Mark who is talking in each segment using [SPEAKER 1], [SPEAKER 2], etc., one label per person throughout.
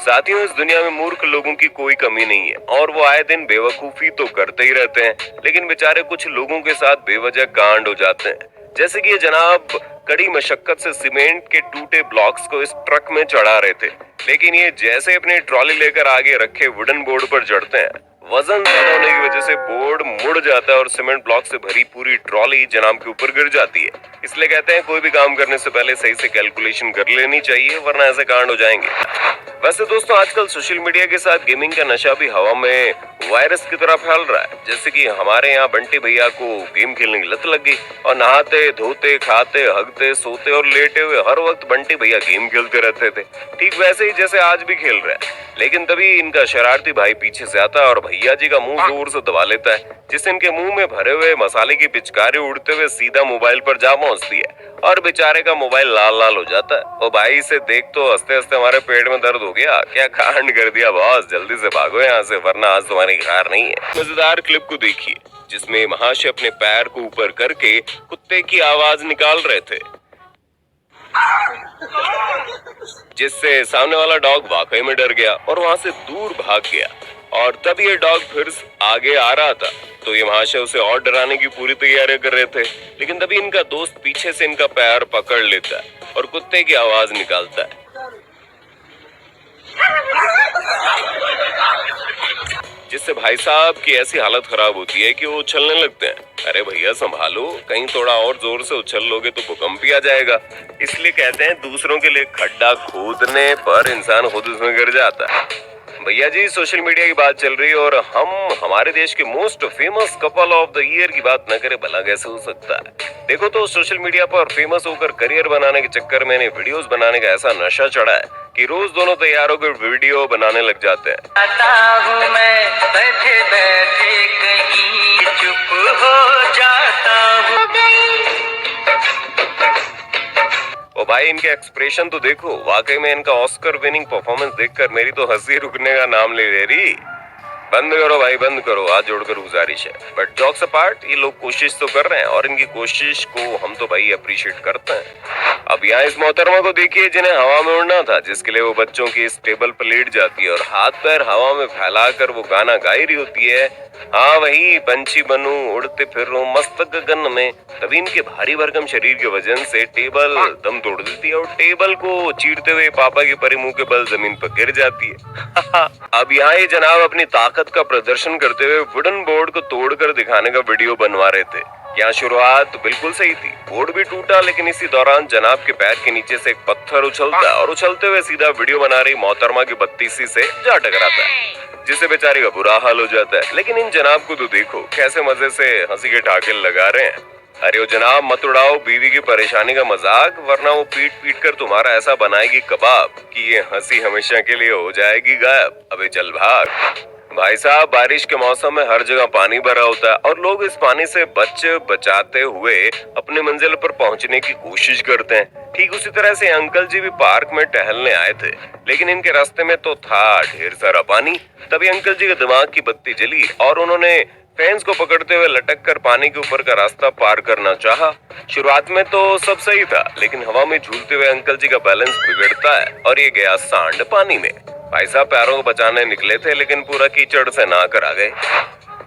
[SPEAKER 1] साथियों, इस दुनिया में मूर्ख लोगों की कोई कमी नहीं है और वो आए दिन बेवकूफी तो करते ही रहते हैं, लेकिन बेचारे कुछ लोगों के साथ बेवजह कांड हो जाते हैं। जैसे कि ये जनाब कड़ी मशक्कत से सीमेंट के टूटे ब्लॉक्स को इस ट्रक में चढ़ा रहे थे, लेकिन ये जैसे अपनी ट्रॉली लेकर आगे रखे वुडन बोर्ड पर चढ़ते हैं, वजन ज्यादा होने की वजह से बोर्ड मुड़ जाता है और सीमेंट ब्लॉक से भरी पूरी ट्रॉली जनाब के ऊपर गिर जाती है। इसलिए कहते हैं कोई भी काम करने से पहले सही से कैलकुलेशन कर लेनी चाहिए, वरना ऐसे कांड हो जाएंगे। वैसे दोस्तों, आजकल सोशल मीडिया के साथ गेमिंग का नशा भी हवा में वायरस की तरह फैल रहा है। जैसे कि हमारे यहाँ बंटी भैया को गेम खेलने की लत लग गई और नहाते धोते खाते हगते सोते और लेटे हुए हर वक्त बंटी भैया गेम खेलते रहते थे, ठीक वैसे ही जैसे आज भी खेल रहे हैं। लेकिन तभी इनका शरारती भाई पीछे से आता है और भैया जी का मुंह जोर से दबा लेता है, जिससे इनके मुंह में भरे हुए मसाले की पिचकारी उड़ते हुए सीधा मोबाइल पर जा पहुंचती है और बेचारे का मोबाइल लाल लाल हो जाता है। और भाई से देख तो हंसते हंसते हमारे पेट में दर्द हो गया, क्या कांड कर दिया बॉस, जल्दी से भागो यहाँ से वरना आज तुम्हारी कार नहीं है। मजेदार क्लिप को देखिए जिसमें महाशय अपने पैर को ऊपर करके कुत्ते की आवाज निकाल रहे थे, जिससे सामने वाला डॉग वाकई में डर गया और वहां से दूर भाग गया। और तब ये डॉग फिर आगे आ रहा था तो ये महाशय उसे और डराने की पूरी तैयारी कर रहे थे, लेकिन तभी इनका दोस्त पीछे से इनका पैर पकड़ लेता है और कुत्ते की आवाज निकालता है, जिससे भाई साहब की ऐसी हालत खराब होती है कि वो उछलने लगते हैं। अरे भैया संभालो, कहीं थोड़ा और जोर से उछल लोगे तो भूकंप भी आ जाएगा। इसलिए कहते हैं दूसरों के लिए खड्डा खोदने पर इंसान खुद उसमें गिर जाता है। भैया जी, सोशल मीडिया की बात चल रही है और हम हमारे देश के most famous couple of the year की बात न करें, भला कैसे हो सकता है। देखो तो सोशल मीडिया पर फेमस होकर करियर बनाने के चक्कर में इन्हें वीडियोस बनाने का ऐसा नशा चढ़ा है कि रोज दोनों तैयार होकर वीडियो बनाने लग जाते हैं।
[SPEAKER 2] मैं बैठे बैठे कहीं चुप हो जाता हूँ।
[SPEAKER 1] और भाई इनके एक्सप्रेशन तो देखो, वाकई में इनका ऑस्कर विनिंग परफॉर्मेंस देखकर मेरी तो हंसी रुकने का नाम ले रही। बंद करो भाई, बंद करो, हाथ जोड़कर गुजारिश है। बट जॉक्स अपार्ट, ये लोग कोशिश तो कर रहे हैं और इनकी कोशिश को हम तो भाई अप्रिशिएट करते हैं। अब यहाँ इस मोहतरमा को देखिए जिन्हें हवा में उड़ना था, जिसके लिए वो बच्चों की इस टेबल पर लेट जाती है और हाथ पैर हवा में फैलाकर वो गाना गाई रही होती है, हाँ वही पंछी बनूं उड़ते फिरूं मस्त गगन में। तभी इनके भारी भरकम शरीर के वजन से टेबल दम तोड़ देती है और टेबल को चीरते हुए पापा के परी मुंह के बल जमीन पर गिर जाती है। अब यहाँ ये जनाब अपनी ताकत का प्रदर्शन करते हुए वुडन बोर्ड को तोड़कर दिखाने का वीडियो बनवा रहे थे। यहाँ शुरुआत तो बिल्कुल सही थी, बोर्ड भी टूटा, लेकिन इसी दौरान जनाब के पैर के नीचे से एक पत्थर उछलता है और उछलते हुए सीधा वीडियो बना रही मोहतरमा की बत्तीसी से जा टकराता है, जिससे बेचारी का बुरा हाल हो जाता है। लेकिन इन जनाब को तो देखो कैसे मजे से हंसी के ठाके लगा रहे हैं। अरे वो जनाब, मत उड़ाओ बीवी की परेशानी का मजाक, वरना वो पीट पीट कर तुम्हारा ऐसा बनाएगी कबाब कि ये हंसी हमेशा के लिए हो जाएगी गायब। अबे चल भाग। भाई साहब, बारिश के मौसम में हर जगह पानी भरा होता है और लोग इस पानी से बचाते हुए अपने मंजिल पर पहुंचने की कोशिश करते हैं। ठीक उसी तरह से अंकल जी भी पार्क में टहलने आए थे, लेकिन इनके रास्ते में तो था ढेर सारा पानी। तभी अंकल जी के दिमाग की बत्ती जली और उन्होंने फेंस को पकड़ते हुए लटक कर पानी के ऊपर का रास्ता पार करना चाहा। शुरुआत में तो सब सही था, लेकिन हवा में झूलते हुए अंकल जी का बैलेंस बिगड़ता है और ये गया सांड पानी में। भाई साहब पैरों को बचाने निकले थे, लेकिन पूरा कीचड़ से नहा कर आ गए।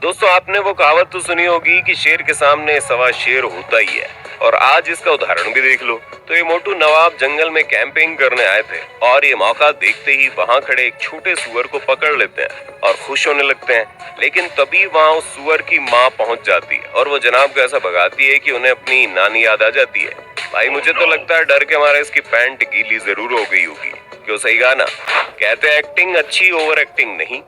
[SPEAKER 1] दोस्तों, आपने वो कहावत तो सुनी होगी कि शेर के सामने सवा शेर होता ही है, और आज इसका उदाहरण भी देख लो। तो ये मोटू नवाब जंगल में कैंपिंग करने आए थे और ये मौका देखते ही वहां खड़े एक छोटे सुअर को पकड़ लेते हैं और खुश होने लगते हैं। लेकिन तभी वहां उस सुअर की माँ पहुंच जाती है और वो जनाब को ऐसा भगाती है कि उन्हें अपनी नानी याद आ जाती है। भाई मुझे तो लगता है डर के मारे इसकी पैंट गीली जरूर हो गई होगी। क्यों, सही गाना कहते हैं एक्टिंग अच्छी, ओवर एक्टिंग नहीं।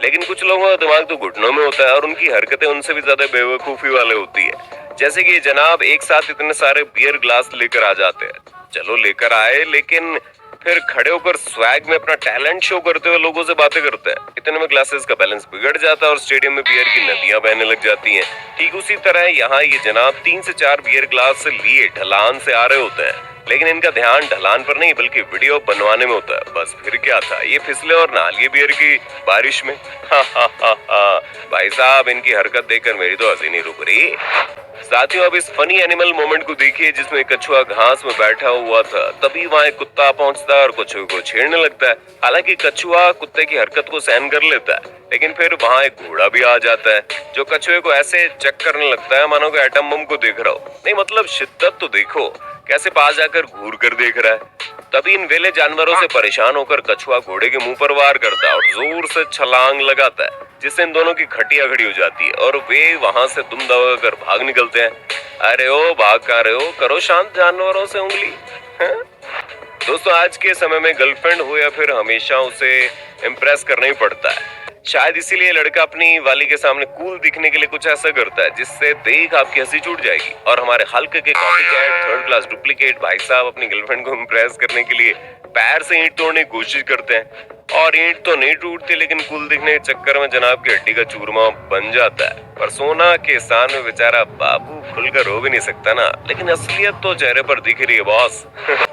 [SPEAKER 1] लेकिन कुछ लोगों का दिमाग तो घुटनों में होता है और उनकी हरकतें उनसे भी ज्यादा बेवकूफी वाले होती है। जैसे कि जनाब एक साथ इतने सारे बियर ग्लास लेकर आ जाते हैं। चलो लेकर आए, लेकिन फिर खड़े होकर स्वैग में अपना टैलेंट शो करते हुए लोगों से बातें करते हैं। इतने में ग्लासेस का बैलेंस बिगड़ जाता है और स्टेडियम में बियर की नदियां बहने लग जाती हैं। ठीक उसी तरह यहाँ ये जनाब 3 से 4 बियर ग्लास लिए ढलान से आ रहे होते हैं, लेकिन इनका ध्यान ढलान पर नहीं बल्कि वीडियो बनवाने में होता है। बस फिर क्या था, ये फिसले और नहा लिए बियर की बारिश में। भाई साहब, इनकी हरकत देखकर मेरी तो हंसी नहीं रुक रही। साथियों, अब इस फनी एनिमल मोमेंट को देखिए जिसमें कछुआ घास में बैठा हुआ था, तभी वहाँ एक कुत्ता पहुँचता है और कछुए को छेड़ने लगता है। हालांकि कछुआ कुत्ते की हरकत को सहन कर लेता है, लेकिन फिर वहाँ एक घोड़ा भी आ जाता है जो कछुए को ऐसे चेक करने लगता है मानो कि एटम बम को देख रहा हो। नहीं मतलब शिद्दत तो देखो, कैसे पास जाकर घूर कर देख रहा है। तभी इन वेले जानवरों से परेशान होकर कछुआ घोड़े के मुंह पर वार करता है और जोर से छलांग लगाता है, जिससे इन दोनों की खटिया खड़ी हो जाती है और वे वहां से दुम दबाकर भाग निकलते हैं। अरे ओ, भाग कहाँ रहे हो, करो शांत जानवरों से उंगली। हैं? दोस्तों, आज के समय में गर्लफ्रेंड हो या फिर हमेशा उसे इम्प्रेस करना ही पड़ता है। शायद इसीलिए लड़का अपनी वाली के सामने कूल दिखने के लिए कुछ ऐसा करता है जिससे देख आपकी हंसी छूट जाएगी। और हमारे हल्के के कॉपीकैट थर्ड क्लास डुप्लीकेट भाई साहब अपनी गर्लफ्रेंड को इम्प्रेस करने के लिए पैर से ईंट तोड़ने की कोशिश करते हैं और ईंट तो नहीं टूटती, लेकिन कूल दिखने के चक्कर में जनाब की हड्डी का चूरमा बन जाता है। पर सोना के स्थान में बेचारा बाबू खुलकर रो भी नहीं सकता ना, लेकिन असलियत तो चेहरे पर दिख रही है बॉस।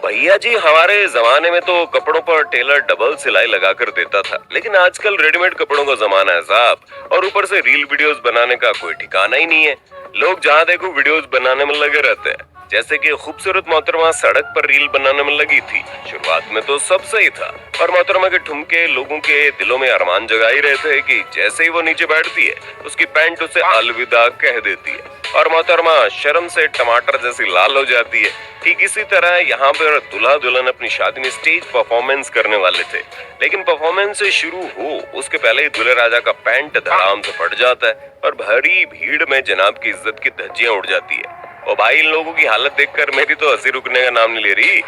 [SPEAKER 1] भैया जी, हमारे जमाने में तो कपड़ों पर टेलर डबल सिलाई लगा कर देता था, लेकिन आजकल रेडीमेड कपड़ों का जमाना है साहब, और ऊपर से रील वीडियोस बनाने का कोई ठिकाना ही नहीं है। लोग जहाँ देखो वीडियोस बनाने में लगे रहते हैं, जैसे कि खूबसूरत मोहतरमा सड़क पर रील बनाने में लगी थी। शुरुआत में तो सब सही था और मोहतरमा के ठुमके लोगों के दिलों में अरमान जगा ही रहे थे कि जैसे ही वो नीचे बैठती है उसकी पैंट उसे अलविदा कह देती है और मोहतरमा शर्म से टमाटर जैसी लाल हो जाती है। ठीक इसी तरह यहाँ पर दूल्हा दुल्हन अपनी शादी में स्टेज परफॉर्मेंस करने वाले थे, लेकिन परफॉर्मेंस से शुरू हो उसके पहले ही दूल्हे राजा का पैंट धड़ाम से फट जाता है और भारी भीड़ में जनाब की इज्जत की धज्जियां उड़ जाती है। ओ भाई, इन लोगों की हालत देखकर मेरी तो हंसी रुकने का नाम नहीं ले रही।